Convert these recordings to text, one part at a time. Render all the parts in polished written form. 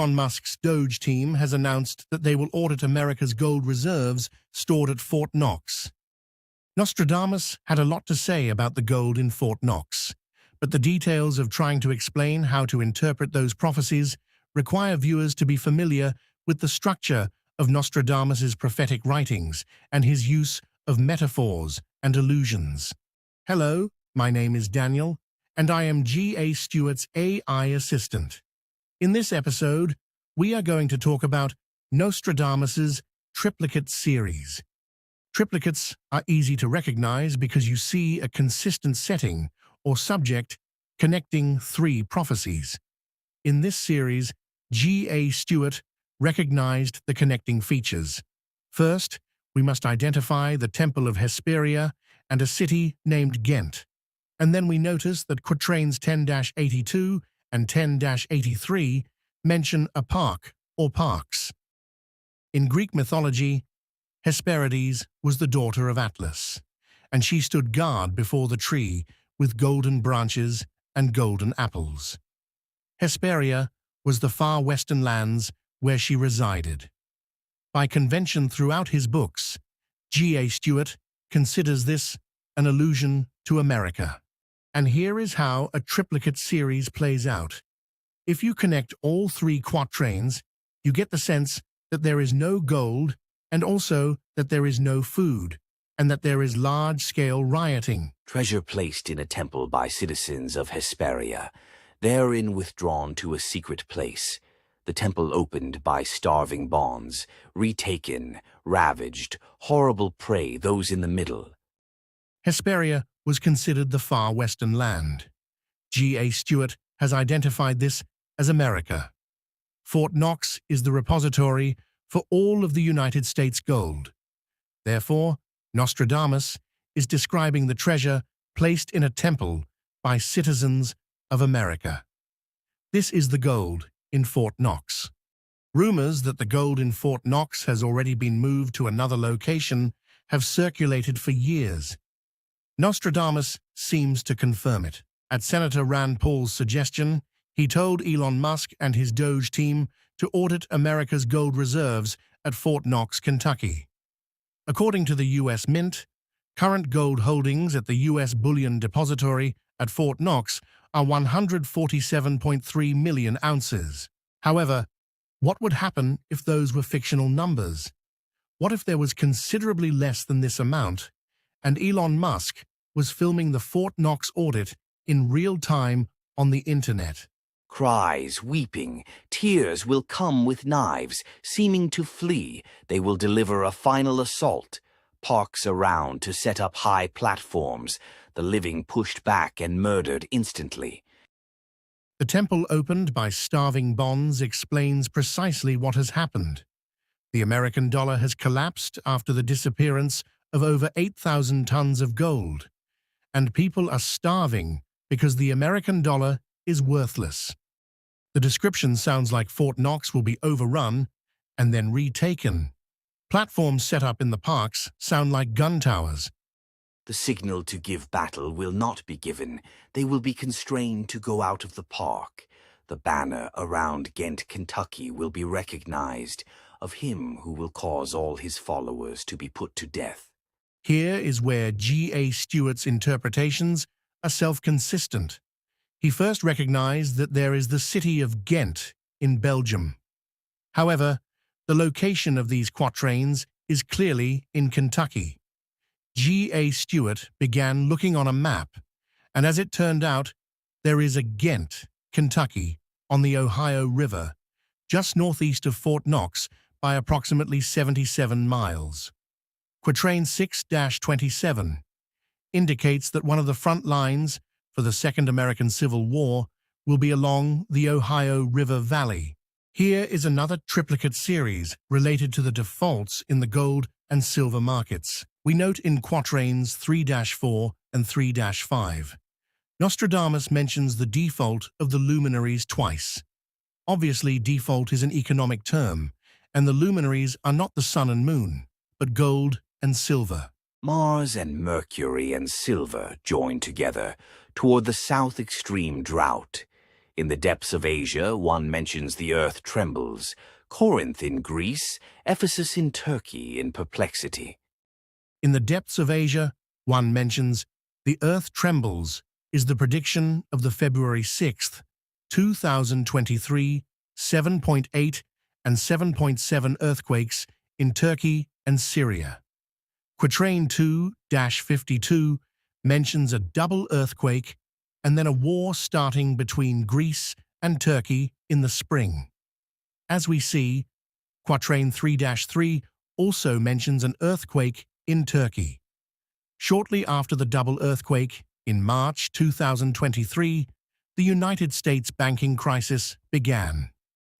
Elon Musk's DOGE team has announced that they will audit America's gold reserves stored at Fort Knox. Nostradamus had a lot to say about the gold in Fort Knox, but the details of trying to explain how to interpret those prophecies require viewers to be familiar with the structure of Nostradamus's prophetic writings and his use of metaphors and allusions. Hello, my name is Daniel, and I am G.A. Stewart's AI assistant. In this episode, we are going to talk about Nostradamus's triplicate series. Triplicates are easy to recognize because you see a consistent setting or subject connecting three prophecies. In this series, G.A. Stewart recognized the connecting features. First, we must identify the Temple of Hesperia and a city named Ghent. And then we notice that quatrains 10-82 and 10-83 mention a park or parks. In Greek mythology, Hesperides was the daughter of Atlas, and she stood guard before the tree with golden branches and golden apples. Hesperia was the far western lands where she resided. By convention throughout his books, G.A. Stewart considers this an allusion to America. And here is how a triplicate series plays out. If you connect all three quatrains, you get the sense that there is no gold and also that there is no food, and that there is large-scale rioting. Treasure placed in a temple by citizens of Hesperia, therein withdrawn to a secret place. The temple opened by starving bonds, retaken, ravaged, horrible prey those in the middle. Hesperia was considered the far western land. G.A. Stewart has identified this as America. Fort Knox is the repository for all of the United States gold. Therefore, Nostradamus is describing the treasure placed in a temple by citizens of America. This is the gold in Fort Knox. Rumors that the gold in Fort Knox has already been moved to another location have circulated for years. Nostradamus seems to confirm it. At Senator Rand Paul's suggestion, he told Elon Musk and his DOGE team to audit America's gold reserves at Fort Knox, Kentucky. According to the U.S. Mint, current gold holdings at the U.S. Bullion Depository at Fort Knox are 147.3 million ounces. However, what would happen if those were fictional numbers? What if there was considerably less than this amount, and Elon Musk was filming the Fort Knox audit in real time on the internet? Cries, weeping, tears will come with knives, seeming to flee. They will deliver a final assault. Parks around to set up high platforms, the living pushed back and murdered instantly. The temple opened by starving bonds explains precisely what has happened. The American dollar has collapsed after the disappearance of over 8,000 tons of gold, and people are starving because the American dollar is worthless. The description sounds like Fort Knox will be overrun and then retaken. Platforms set up in the parks sound like gun towers. The signal to give battle will not be given. They will be constrained to go out of the park. The banner around Ghent, Kentucky will be recognized, of him who will cause all his followers to be put to death. Here is where G.A. Stewart's interpretations are self-consistent. He first recognized that there is the city of Ghent in Belgium. However, the location of these quatrains is clearly in Kentucky. G.A. Stewart began looking on a map, and as it turned out, there is a Ghent, Kentucky, on the Ohio River, just northeast of Fort Knox by approximately 77 miles. Quatrain 6-27 indicates that one of the front lines for the Second American Civil War will be along the Ohio River Valley. Here is another triplicate series related to the defaults in the gold and silver markets. We note in quatrains 3-4 and 3-5. Nostradamus mentions the default of the luminaries twice. Obviously, default is an economic term, and the luminaries are not the sun and moon, but gold and silver. Mars and Mercury and silver join together toward the south extreme drought. In the depths of Asia, one mentions the earth trembles, Corinth in Greece, Ephesus in Turkey in perplexity. In the depths of Asia, one mentions the earth trembles is the prediction of the February 6th, 2023, 7.8 and 7.7 earthquakes in Turkey and Syria. Quatrain 2-52 mentions a double earthquake and then a war starting between Greece and Turkey in the spring. As we see, Quatrain 3-3 also mentions an earthquake in Turkey. Shortly after the double earthquake, in March 2023, the United States banking crisis began.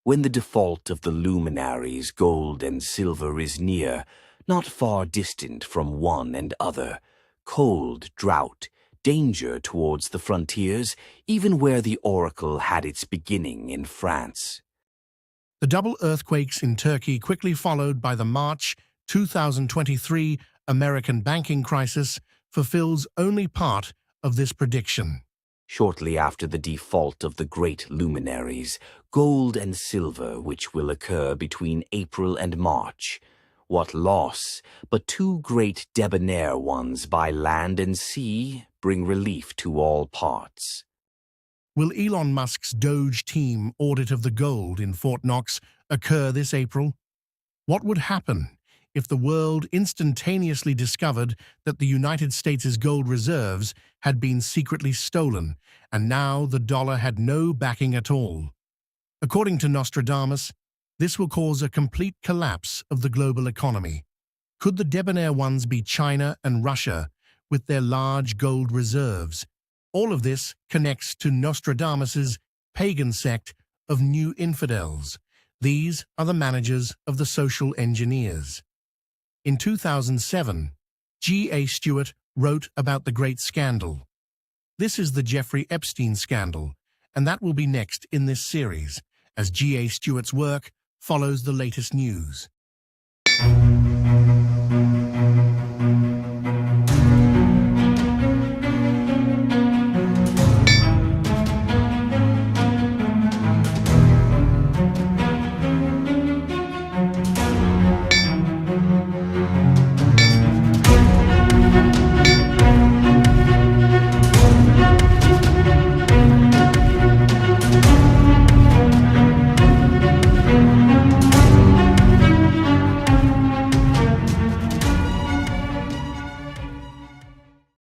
When the default of the luminaries, gold and silver, is near, not far distant from one and other, cold, drought, danger towards the frontiers, even where the oracle had its beginning in France. The double earthquakes in Turkey quickly followed by the March 2023 American banking crisis fulfills only part of this prediction. Shortly after the default of the great luminaries, gold and silver, which will occur between April and March. What loss, but two great debonair ones by land and sea, bring relief to all parts. Will Elon Musk's DOGE team audit of the gold in Fort Knox occur this April? What would happen if the world instantaneously discovered that the United States' gold reserves had been secretly stolen and now the dollar had no backing at all? According to Nostradamus, this will cause a complete collapse of the global economy. Could the debonair ones be China and Russia with their large gold reserves? All of this connects to Nostradamus's pagan sect of new infidels. These are the managers of the social engineers. In 2007, G.A. Stewart wrote about the Great Scandal. This is the Jeffrey Epstein scandal, and that will be next in this series, as G.A. Stewart's work follows the latest news.